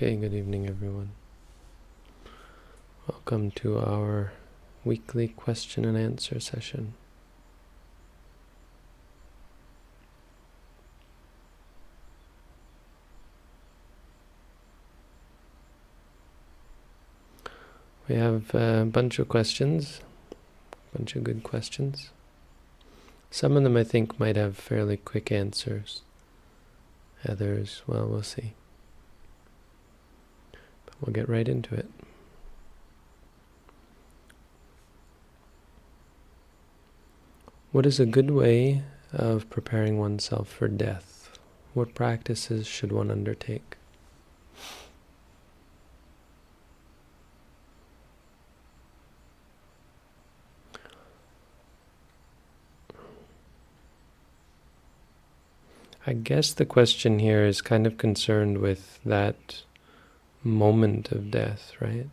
Okay, good evening everyone. Welcome to our weekly question and answer session. We have a bunch of questions, a bunch of good questions. Some of them I think might have fairly quick answers. Others, well, we'll see. But we'll get right into it. What is a good way of preparing oneself for death? What practices should one undertake? I guess the question here is kind of concerned with that moment of death, right?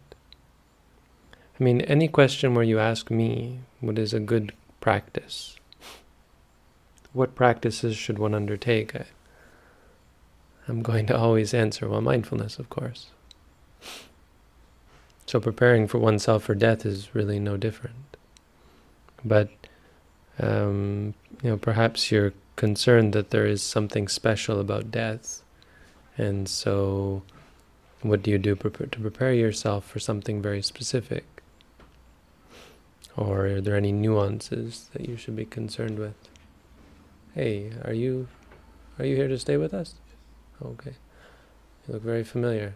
I mean, any question where you ask me, what is a good practice? What practices should one undertake? I'm going to always answer, well, mindfulness, of course. So preparing for oneself for death is really no different. But, perhaps you're concerned that there is something special about death. And so what do you do to prepare yourself for something very specific? Or are there any nuances that you should be concerned with? Hey, are you here to stay with us? Okay. You look very familiar.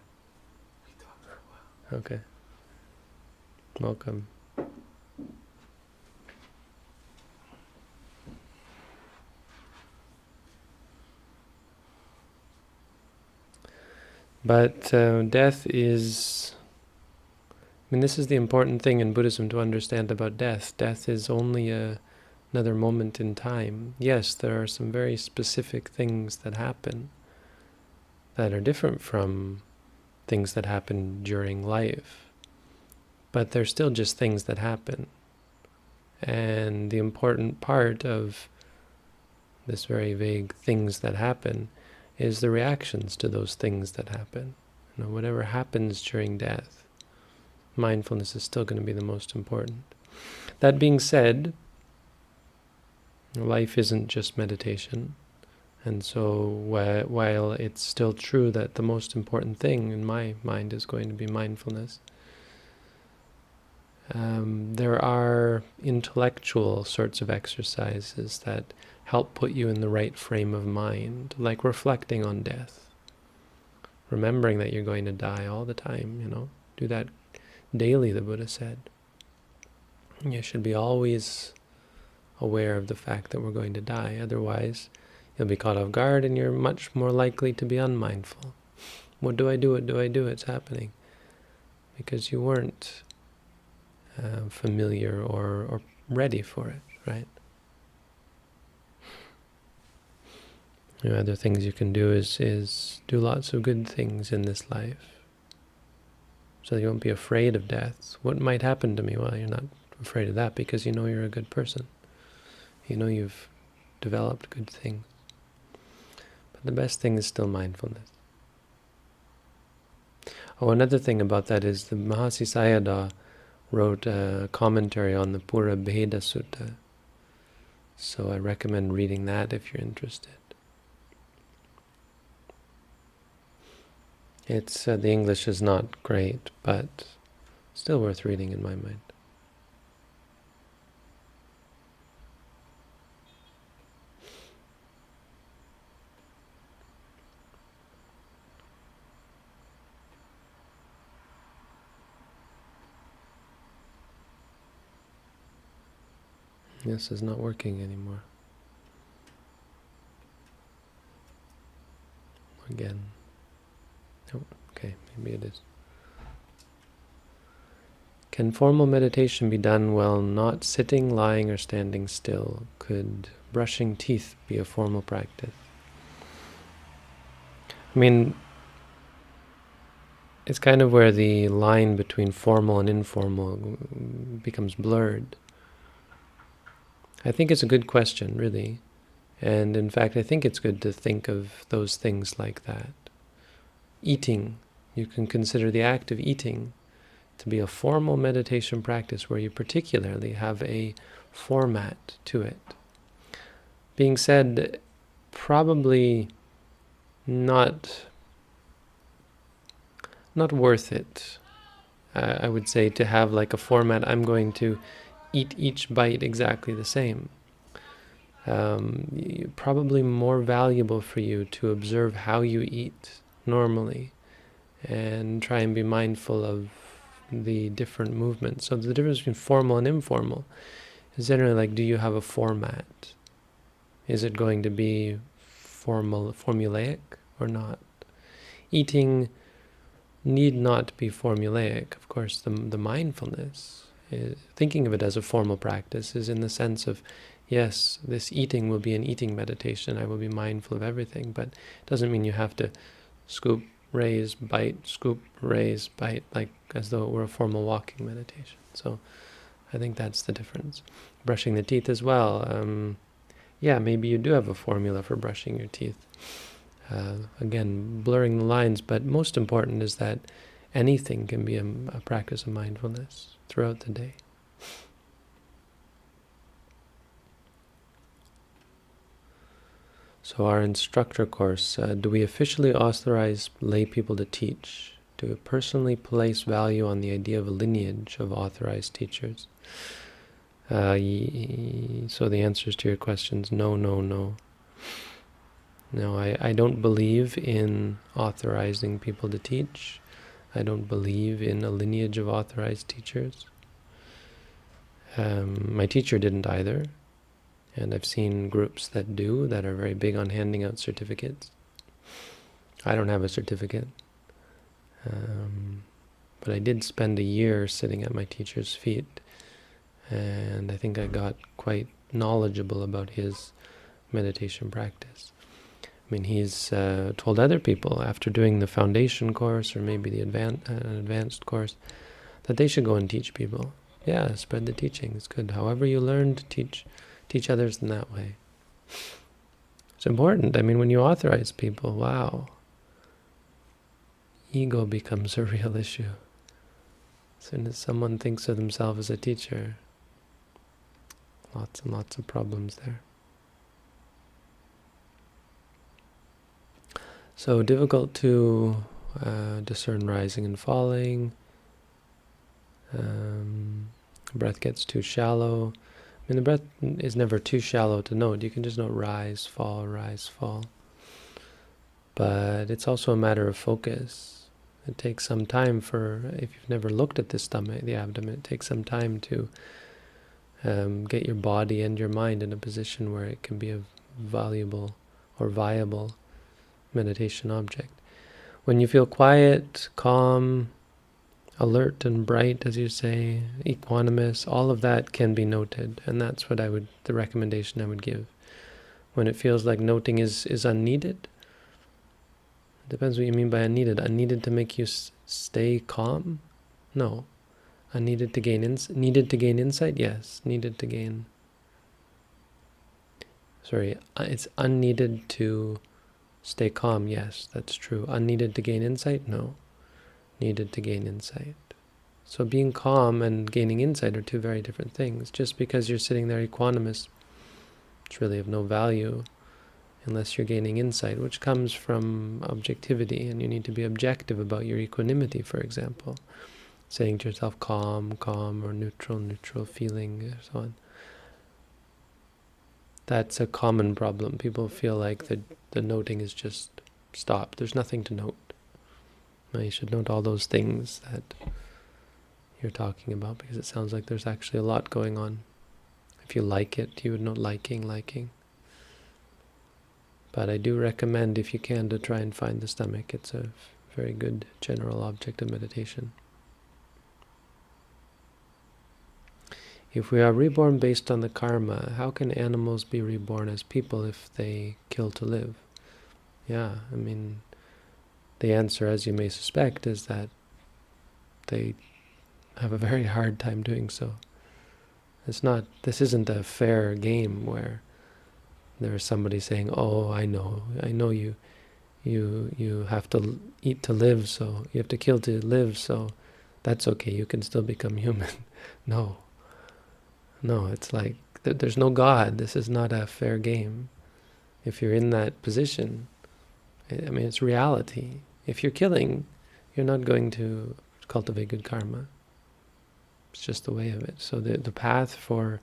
Okay. Welcome. But death is... this is the important thing in Buddhism to understand about death. Death is only another moment in time. Yes, there are some very specific things that happen that are different from things that happen during life. But they're still just things that happen. And the important part of this very vague things that happen is the reactions to those things that happen. Whatever happens during death, mindfulness is still going to be the most important. That being said, life isn't just meditation. And so while it's still true that the most important thing in my mind is going to be mindfulness, there are intellectual sorts of exercises that help put you in the right frame of mind, like reflecting on death. Remembering that you're going to die all the time, Do that daily, the Buddha said. You should be always aware of the fact that we're going to die. Otherwise, you'll be caught off guard and you're much more likely to be unmindful. What do I do? What do I do? It's happening. Because you weren't familiar or ready for it, right? Other things you can do is do lots of good things in this life, so you won't be afraid of death. What might happen to me? Well, you're not afraid of that because you know you're a good person. You know you've developed good things. But the best thing is still mindfulness. Oh, another thing about that is the Mahasi Sayadaw wrote a commentary on the Pura Bheda Sutta. So I recommend reading that if you're interested. It's the English is not great, but still worth reading in my mind. This is not working anymore. Again. Oh, okay, maybe it is. Can formal meditation be done while not sitting, lying, or standing still? Could brushing teeth be a formal practice? It's kind of where the line between formal and informal becomes blurred. I think it's a good question, really. And in fact, I think it's good to think of those things like that. Eating You can consider the act of eating to be a formal meditation practice where you particularly have a format to it. Being said, probably not worth it. I would say to have like a format. I'm going to eat each bite exactly the same. Probably more valuable for you to observe how you eat normally and try and be mindful of the different movements. So the difference between formal and informal is generally like, do you have a format? Is it going to be formulaic or not? Eating need not be formulaic. Of course, the mindfulness, thinking of it as a formal practice, is in the sense of, yes, this eating will be an eating meditation. I will be mindful of everything, but it doesn't mean you have to scoop, raise, bite, scoop, raise, bite, like as though it were a formal walking meditation. So I think that's the difference. Brushing the teeth as well. Yeah, maybe you do have a formula for brushing your teeth. Again, blurring the lines, but most important is that anything can be a practice of mindfulness throughout the day. So our instructor course, do we officially authorize lay people to teach? Do we personally place value on the idea of a lineage of authorized teachers? So the answers to your questions, no, no, no. No, I don't believe in authorizing people to teach. I don't believe in a lineage of authorized teachers. My teacher didn't either. And I've seen groups that do, that are very big on handing out certificates. I don't have a certificate. But I did spend a year sitting at my teacher's feet. And I think I got quite knowledgeable about his meditation practice. I mean, he's told other people after doing the foundation course or maybe the advanced course that they should go and teach people. Yeah, spread the teaching. It's good. However you learn to teach others in that way. It's important. I mean, when you authorize people, wow, ego becomes a real issue. As soon as someone thinks of themselves as a teacher, lots and lots of problems there. So difficult to discern rising and falling. Breath gets too shallow. I mean, the breath is never too shallow to note. You can just note rise, fall, rise, fall. But it's also a matter of focus. It takes some time if you've never looked at the stomach, the abdomen, it takes some time to get your body and your mind in a position where it can be a valuable or viable meditation object. When you feel quiet, calm, alert and bright, as you say, equanimous, all of that can be noted, and that's what the recommendation I would give. When it feels like noting is unneeded, it depends what you mean by unneeded. Unneeded to make you stay calm? No. Unneeded to gain needed to gain insight? Yes. Needed to gain. It's unneeded to stay calm? Yes, that's true. Unneeded to gain insight? No. Needed to gain insight. So being calm and gaining insight are two very different things. Just because you're sitting there equanimous, it's really of no value unless you're gaining insight, which comes from objectivity, and you need to be objective about your equanimity, for example. Saying to yourself, calm, calm, or neutral, neutral, feeling, and so on. That's a common problem. People feel like the noting is just stopped. There's nothing to note. No, you should note all those things that you're talking about, because it sounds like there's actually a lot going on. If you like it, you would note liking. But I do recommend, if you can, to try and find the stomach. It's a very good general object of meditation. If we are reborn based on the karma, how can animals be reborn as people if they kill to live? Yeah, I mean, the answer, as you may suspect, is that they have a very hard time doing so. This isn't a fair game where there's somebody saying, oh, I know you have to eat to live, so you have to kill to live, so that's okay, you can still become human. No, it's like there's no God. This is not a fair game. If you're in that position, I mean, it's reality. If you're killing, you're not going to cultivate good karma. It's just the way of it. So the path for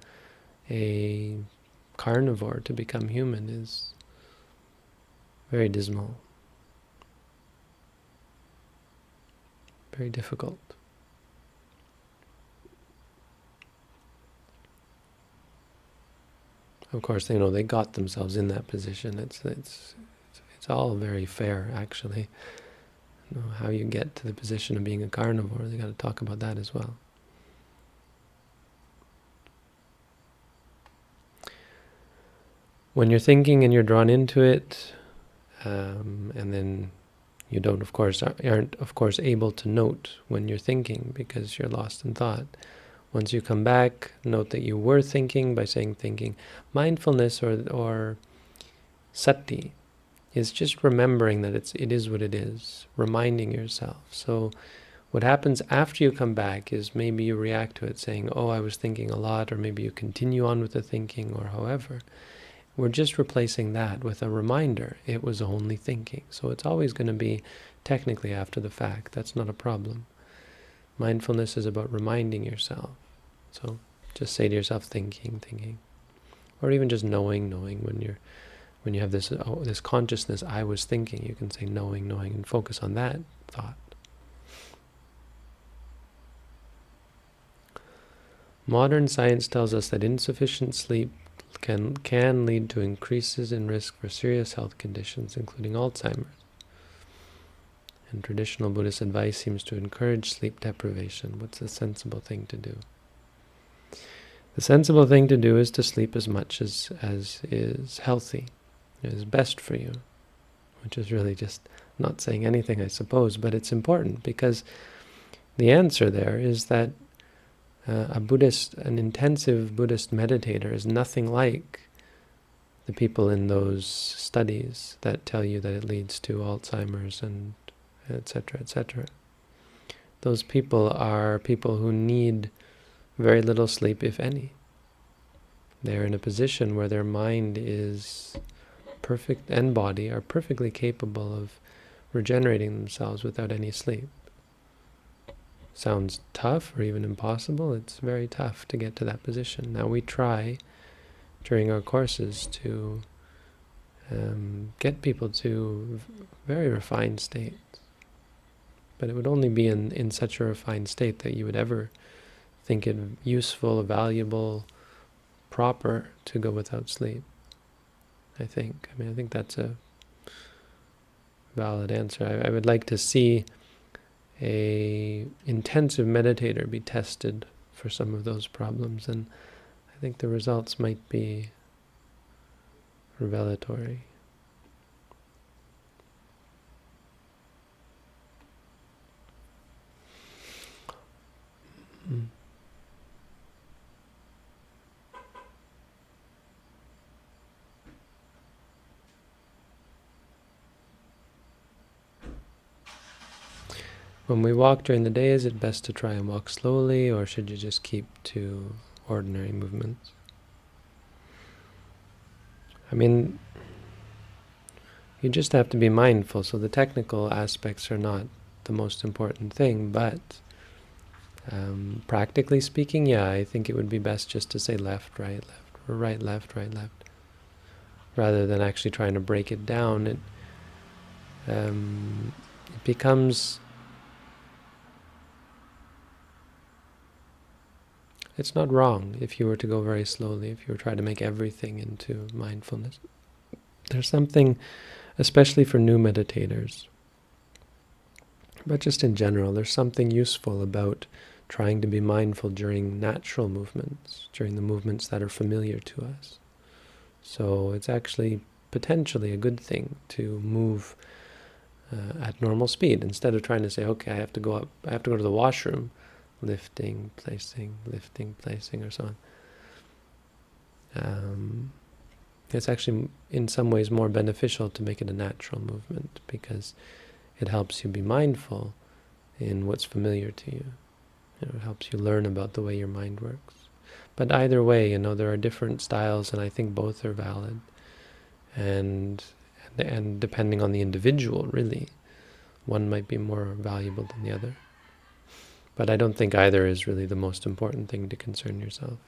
a carnivore to become human is very dismal, very difficult. Of course, they got themselves in that position. It's all very fair, actually. How you get to the position of being a carnivore, they got to talk about that as well. When you're thinking and you're drawn into it, and then you aren't of course able to note when you're thinking because you're lost in thought. Once you come back, note that you were thinking by saying thinking. Mindfulness or sati is just remembering that it is what it is, reminding yourself. So what happens after you come back is maybe you react to it saying, oh, I was thinking a lot, or maybe you continue on with the thinking, or however. We're just replacing that with a reminder. It was only thinking. So it's always going to be technically after the fact. That's not a problem. Mindfulness is about reminding yourself. So just say to yourself, thinking. Or even just knowing when you have this consciousness, I was thinking, you can say knowing, and focus on that thought. Modern science tells us that insufficient sleep can lead to increases in risk for serious health conditions, including Alzheimer's. And traditional Buddhist advice seems to encourage sleep deprivation. What's the sensible thing to do? The sensible thing to do is to sleep as much as is healthy, is best for you, which is really just not saying anything, I suppose, but it's important because the answer there is that an intensive Buddhist meditator is nothing like the people in those studies that tell you that it leads to Alzheimer's and etc., etc. Those people are people who need very little sleep, if any. They're in a position where their mind is perfect and body are perfectly capable of regenerating themselves without any sleep. Sounds tough or even impossible. It's very tough to get to that position. Now we try during our courses to get people to very refined states. But it would only be in such a refined state that you would ever think it useful, valuable, proper to go without sleep. I think that's a valid answer. I would like to see a intensive meditator be tested for some of those problems, and I think the results might be revelatory. When we walk during the day, is it best to try and walk slowly, or should you just keep to ordinary movements? I mean, you just have to be mindful, so the technical aspects are not the most important thing, but practically speaking, yeah, I think it would be best just to say left, right, left, or right, left, rather than actually trying to break it down. It becomes... It's not wrong if you were to go very slowly, if you were trying to make everything into mindfulness. There's something, especially for new meditators, but just in general, there's something useful about trying to be mindful during natural movements, during the movements that are familiar to us. So it's actually potentially a good thing to move at normal speed, instead of trying to say, okay, I have to go to the washroom, lifting, placing, or so on. It's actually in some ways more beneficial to make it a natural movement, because it helps you be mindful in what's familiar to you. It helps you learn about the way your mind works. But either way, there are different styles, and I think both are valid. And depending on the individual, really, one might be more valuable than the other. But I don't think either is really the most important thing to concern yourself with.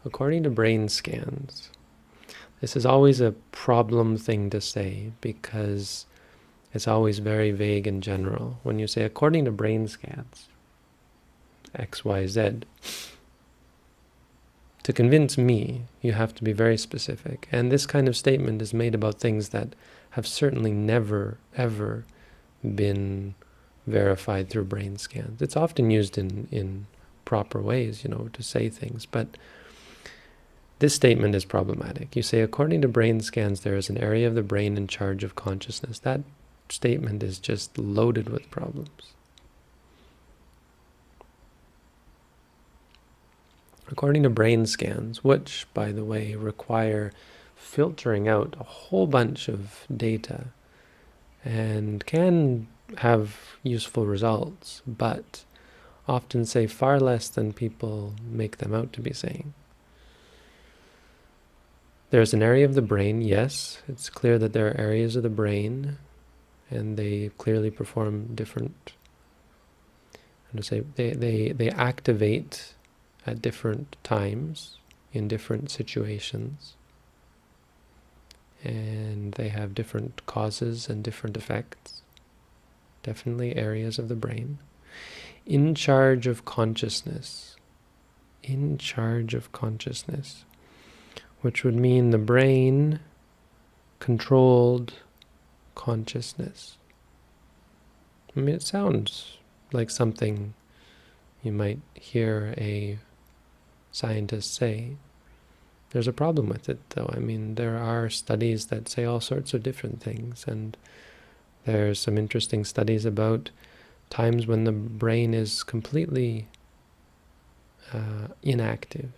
According to brain scans, this is always a problem thing to say, because it's always very vague and general. When you say, according to brain scans, X, Y, Z, to convince me, you have to be very specific. And this kind of statement is made about things that have certainly never, ever been verified through brain scans. It's often used in proper ways, to say things, but this statement is problematic. You say, according to brain scans, there is an area of the brain in charge of consciousness. That statement is just loaded with problems. According to brain scans, which, by the way, require filtering out a whole bunch of data and can have useful results, but often say far less than people make them out to be saying. There's an area of the brain, yes, it's clear that there are areas of the brain, and they clearly perform different, they activate at different times, in different situations, and they have different causes and different effects. Definitely areas of the brain. In charge of consciousness. In charge of consciousness. Which would mean the brain controlled consciousness. I mean, it sounds like something you might hear a scientist say. There's a problem with it, though. I mean, there are studies that say all sorts of different things, and there's some interesting studies about times when the brain is completely inactive,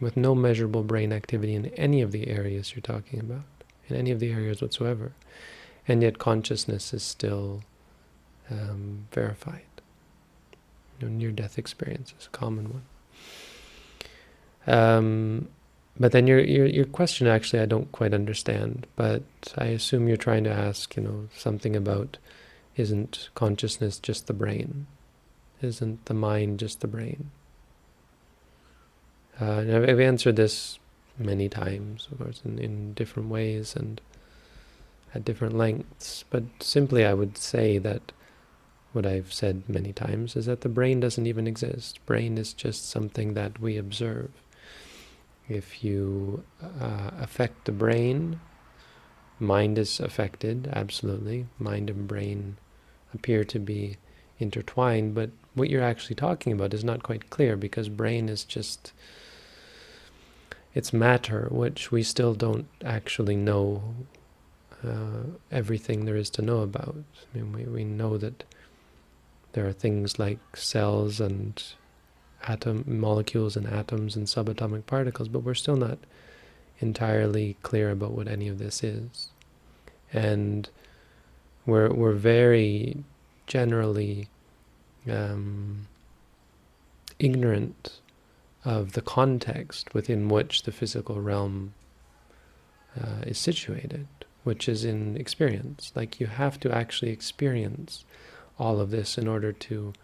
with no measurable brain activity in any of the areas you're talking about, in any of the areas whatsoever, and yet consciousness is still verified. Near-death experience is a common one. But then your question, actually, I don't quite understand, but I assume you're trying to ask, something about, isn't consciousness just the brain? Isn't the mind just the brain? And I've answered this many times, of course, in different ways and at different lengths, but simply I would say that what I've said many times is that the brain doesn't even exist. Brain is just something that we observe. If you affect the brain, mind is affected, absolutely. Mind and brain appear to be intertwined, but what you're actually talking about is not quite clear, because brain is just, it's matter, which we still don't actually know everything there is to know about. I mean, we know that there are things like cells and molecules and atoms and subatomic particles, but we're still not entirely clear about what any of this is. And we're very generally ignorant of the context within which the physical realm is situated, which is in experience. Like, you have to actually experience all of this in order to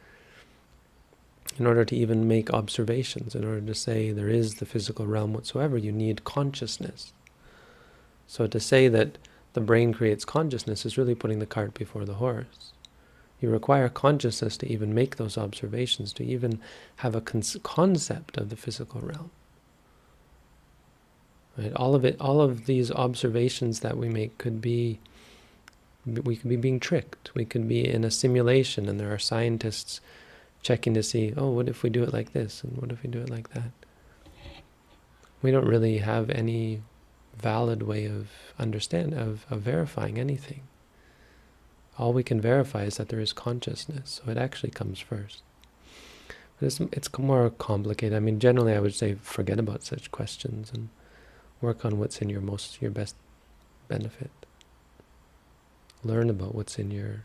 even make observations, in order to say there is the physical realm whatsoever. You need consciousness. So to say that the brain creates consciousness is really putting the cart before the horse. You require consciousness to even make those observations, to even have a concept of the physical realm. Right? All of these observations that we make we could be being tricked. We could be in a simulation, and there are scientists checking to see, oh, what if we do it like this, and what if we do it like that? We don't really have any valid way of verifying anything. All we can verify is that there is consciousness, so it actually comes first. It's more complicated. I mean, generally, I would say forget about such questions and work on what's in your best benefit. Learn about what's in your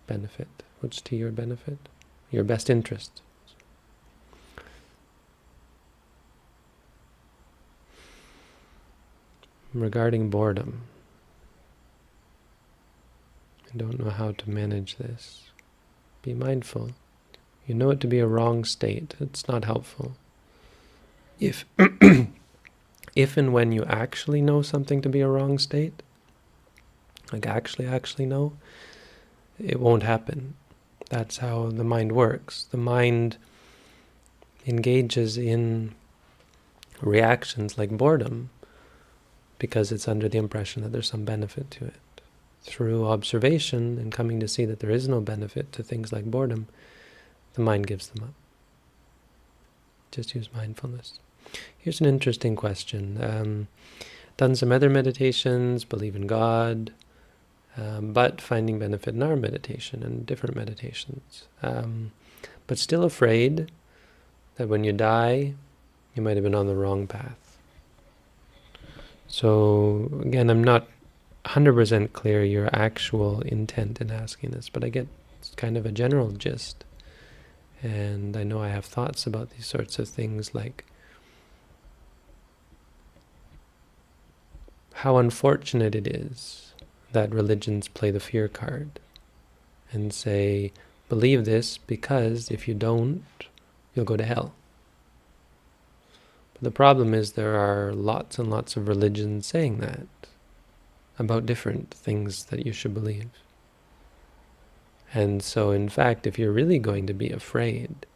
benefit. What's to your benefit? Your best interest. Regarding boredom, I don't know how to manage this. Be mindful. You know it to be a wrong state. It's not helpful. If if and when you actually know something to be a wrong state, like actually know, it won't happen. That's how the mind works. The mind engages in reactions like boredom because it's under the impression that there's some benefit to it. Through observation and coming to see that there is no benefit to things like boredom, the mind gives them up. Just use mindfulness. Here's an interesting question. Done some other meditations, believe in God, but finding benefit in our meditation and different meditations. But still afraid that when you die, you might have been on the wrong path. So again, I'm not 100% clear your actual intent in asking this, but I get kind of a general gist. And I know I have thoughts about these sorts of things, like how unfortunate it is that religions play the fear card and say, believe this because if you don't, you'll go to hell. But the problem is there are lots and lots of religions saying that about different things that you should believe. And so, in fact, if you're really going to be afraid,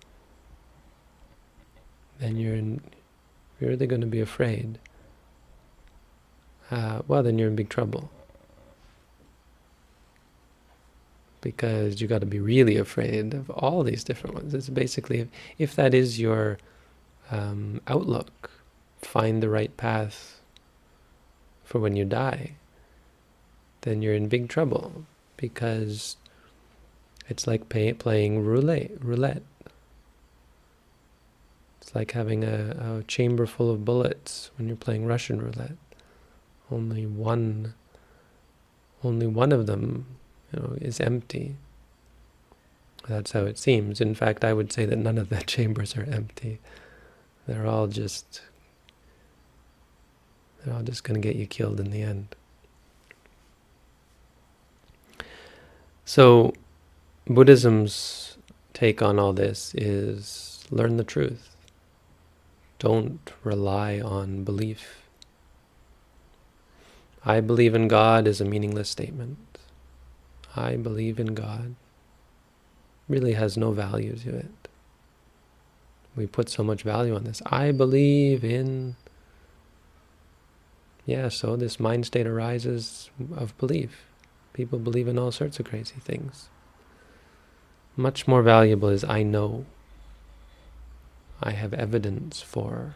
then you're really going to be afraid, well, then you're in big trouble. Because you got to be really afraid of all these different ones. It's basically, if that is your outlook, find the right path for when you die, then you're in big trouble, because it's like playing roulette. It's like having a chamber full of bullets when you're playing Russian roulette. Only one of them, is empty. That's how it seems. In fact, I would say that none of the chambers are empty. They're all just going to get you killed in the end. So, Buddhism's take on all this is learn the truth. Don't rely on belief. I believe in God is a meaningless statement. I believe in God really has no value to it. We put so much value on this. I believe in... so this mind state arises of belief. People believe in all sorts of crazy things. Much more valuable is I know. I have evidence for.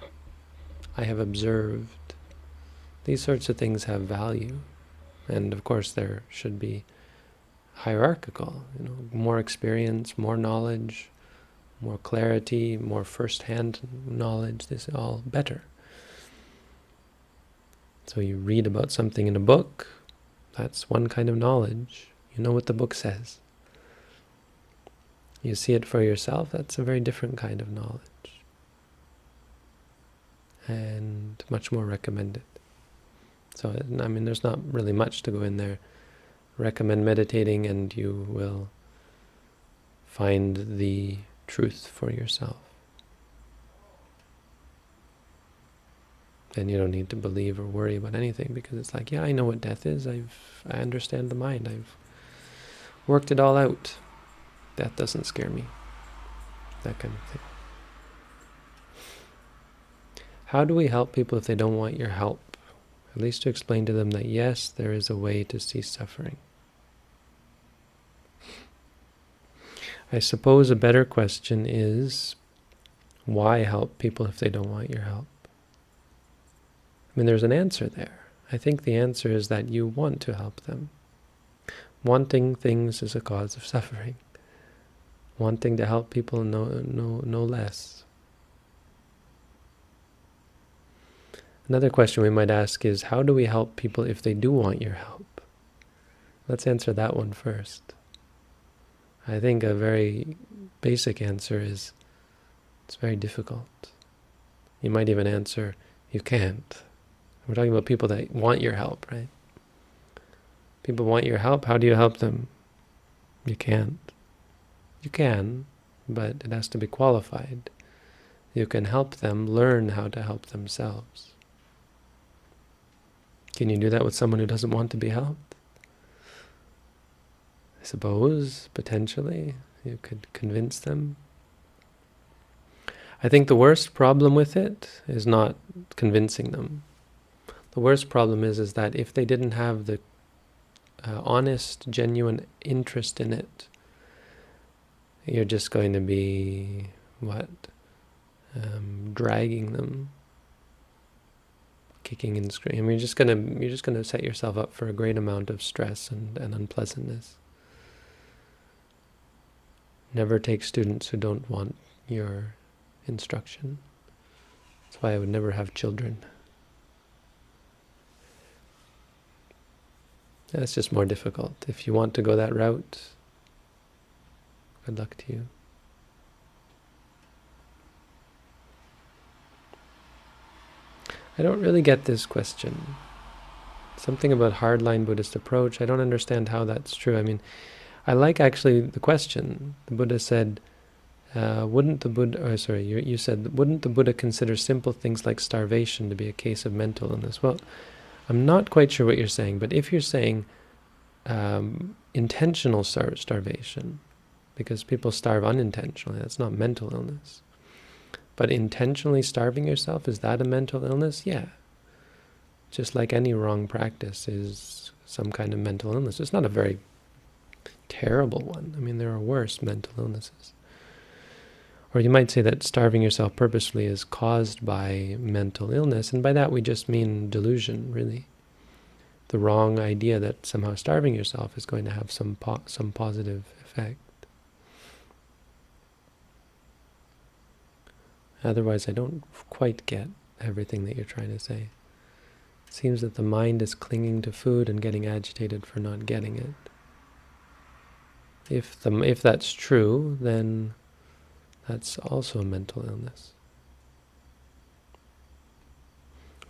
I have observed. These sorts of things have value. And of course there should be hierarchical, more experience, more knowledge, more clarity, more first-hand knowledge. This is all better. So you read about something in a book, that's one kind of knowledge. You know what the book says. You see it for yourself, that's a very different kind of knowledge. And much more recommended. So, I mean, there's not really much to go in there. Recommend meditating and you will find the truth for yourself. Then you don't need to believe or worry about anything, because it's like, I know what death is. I understand the mind. I've worked it all out. Death doesn't scare me. That kind of thing. How do we help people if they don't want your help? At least to explain to them that yes, there is a way to cease suffering. I suppose a better question is, why help people if they don't want your help? I mean, there's an answer there. I think the answer is that you want to help them. Wanting things is a cause of suffering. wanting to help people, no less. Another question we might ask is, how do we help people if they do want your help? Let's answer that one first. I think a very basic answer is, it's very difficult. You might even answer, you can't. We're talking about people that want your help, right? People want your help. How do you help them? You can't. You can, but it has to be qualified. You can help them learn how to help themselves. Can you do that with someone who doesn't want to be helped? I suppose, potentially, you could convince them. I think the worst problem with it is not convincing them. The worst problem is that if they didn't have the honest, genuine interest in it, you're just going to be, dragging them, kicking and screaming. You're just gonna set yourself up for a great amount of stress and unpleasantness. Never take students who don't want your instruction. That's why I would never have children. That's just more difficult. If you want to go that route, good luck to you. I don't really get this question. Something about hardline Buddhist approach. I don't understand how that's true. I mean, I like actually the question. The Buddha said, wouldn't the Buddha, you said, wouldn't the Buddha consider simple things like starvation to be a case of mental illness? Well, I'm not quite sure what you're saying, but if you're saying intentional starvation, because people starve unintentionally, that's not mental illness. But intentionally starving yourself, is that a mental illness? Yeah. Just like any wrong practice is some kind of mental illness. It's not a very terrible one. I mean, there are worse mental illnesses. Or you might say that starving yourself purposefully is caused by mental illness, and by that we just mean delusion, really. The wrong idea that somehow starving yourself is going to have some positive effect. Otherwise, I don't quite get everything that you're trying to say. It seems that the mind is clinging to food and getting agitated for not getting it. If that's true, then that's also a mental illness.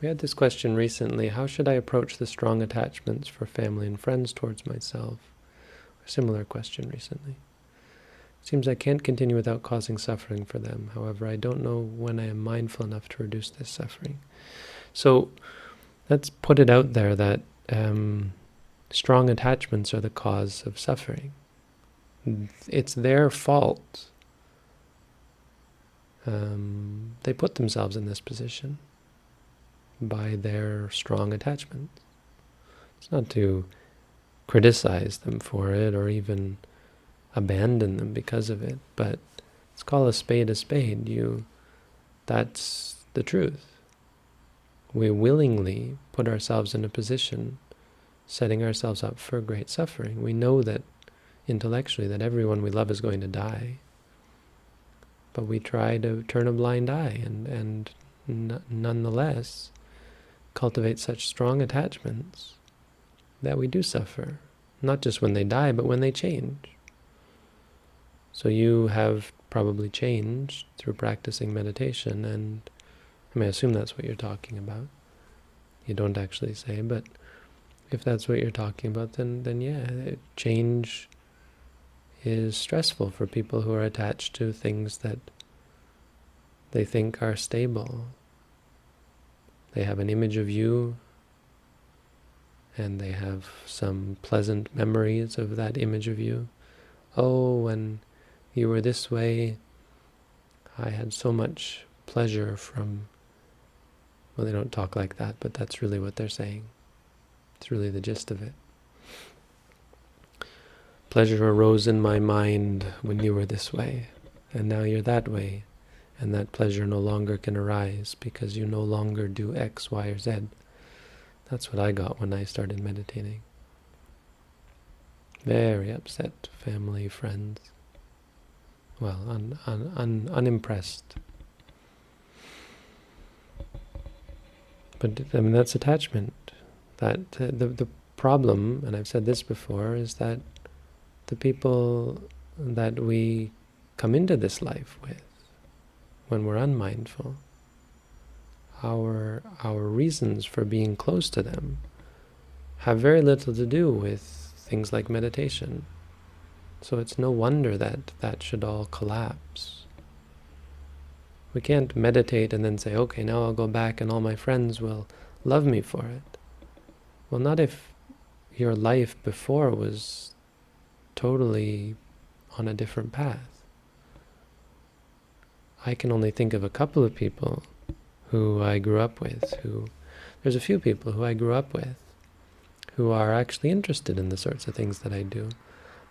We had this question recently: how should I approach the strong attachments for family and friends towards myself? A similar question recently. Seems I can't continue without causing suffering for them. However, I don't know when I am mindful enough to reduce this suffering. So let's put it out there that strong attachments are the cause of suffering. It's their fault. They put themselves in this position by their strong attachment. It's not to criticize them for it or even abandon them because of it, but let's call a spade a spade. That's the truth. We willingly put ourselves in a position, setting ourselves up for great suffering. We know that intellectually that everyone we love is going to die, but we try to turn a blind eye and nonetheless cultivate such strong attachments that we do suffer, not just when they die, but when they change. So you have probably changed through practicing meditation, and I mean, I assume that's what you're talking about. You don't actually say, but if that's what you're talking about, then yeah, change is stressful for people who are attached to things that they think are stable. They have an image of you, and they have some pleasant memories of that image of you. Oh, when you were this way, I had so much pleasure from... Well, they don't talk like that, but that's really what they're saying. It's really the gist of it. Pleasure arose in my mind when you were this way, and now you're that way, and that pleasure no longer can arise because you no longer do X, Y, or Z. That's what I got when I started meditating. Very upset family, friends. well, unimpressed. But I mean, that's attachment. That the problem, and I've said this before, is that the people that we come into this life with, when we're unmindful, our reasons for being close to them have very little to do with things like meditation. So it's no wonder that that should all collapse. We can't meditate and then say, okay, now I'll go back and all my friends will love me for it. Well, not if your life before was totally on a different path. I can only think of a couple of people who I grew up with, there's a few people who I grew up with who are actually interested in the sorts of things that I do.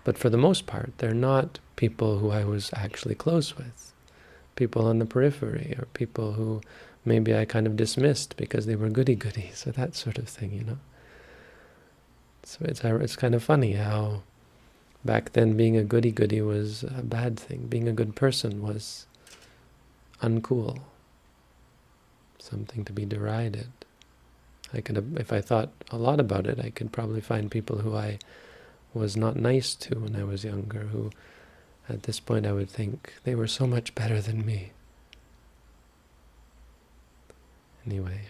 But for the most part, they're not people who I was actually close with. People on the periphery, or people who maybe I kind of dismissed because they were goody-goodies, or that sort of thing, you know. So it's kind of funny how back then being a goody-goody was a bad thing. Being a good person was uncool, something to be derided. I could, if I thought a lot about it, I could probably find people who I was not nice to when I was younger, who at this point I would think they were so much better than me. Anyway,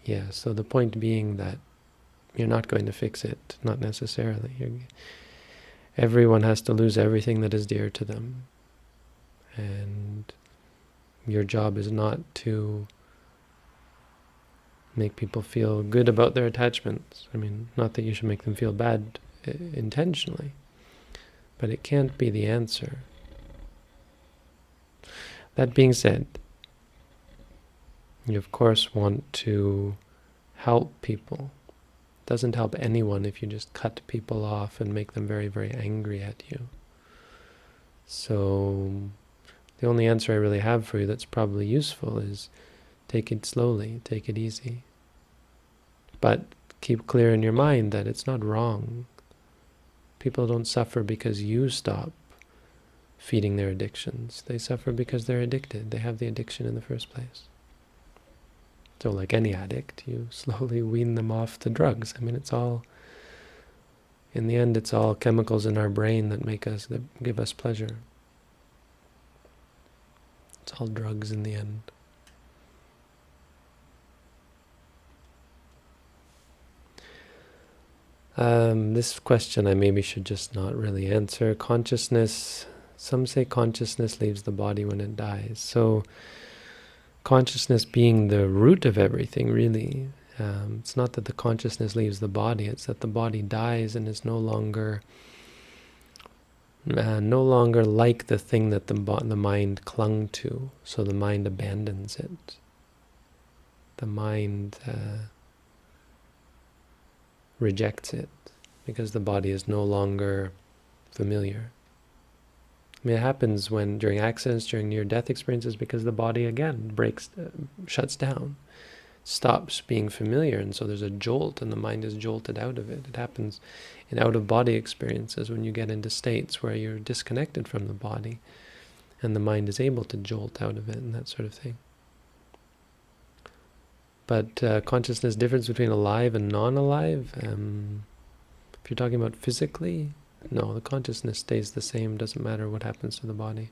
yeah, so the point being that you're not going to fix it, not necessarily. Everyone has to lose everything that is dear to them. And your job is not to make people feel good about their attachments. I mean, not that you should make them feel bad intentionally, but it can't be the answer. That being said, you of course want to help people. It doesn't help anyone if you just cut people off and make them very, very angry at you. So the only answer I really have for you that's probably useful is take it slowly, take it easy. But keep clear in your mind that it's not wrong. People don't suffer because you stop feeding their addictions. They suffer because they're addicted. They have the addiction in the first place. So like any addict, you slowly wean them off the drugs. I mean, it's all, in the end, it's all chemicals in our brain that give us pleasure. It's all drugs in the end. This question I maybe should just not really answer. Consciousness, some say consciousness leaves the body when it dies. So consciousness being the root of everything, really. It's not that the consciousness leaves the body, it's that the body dies and is no longer like the thing that the mind clung to, so the mind abandons it. The mind rejects it because the body is no longer familiar. I mean, it happens during accidents, during near-death experiences, because the body again shuts down, stops being familiar, and so there's a jolt, and the mind is jolted out of it. It happens in out-of-body experiences when you get into states where you're disconnected from the body, and the mind is able to jolt out of it, and that sort of thing. But consciousness difference between alive and non-alive, if you're talking about physically, no, the consciousness stays the same, doesn't matter what happens to the body,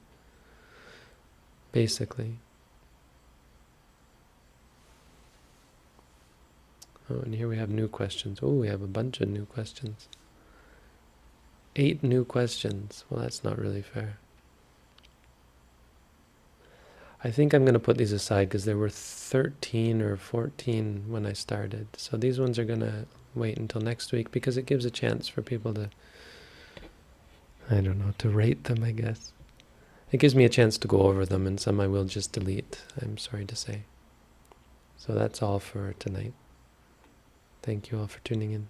basically. Oh, and here we have new questions. Oh, we have a bunch of new questions. 8 new questions. Well, that's not really fair. I think I'm going to put these aside because there were 13 or 14 when I started. So these ones are going to wait until next week because it gives a chance for people to, I don't know, to rate them, I guess. It gives me a chance to go over them, and some I will just delete, I'm sorry to say. So that's all for tonight. Thank you all for tuning in.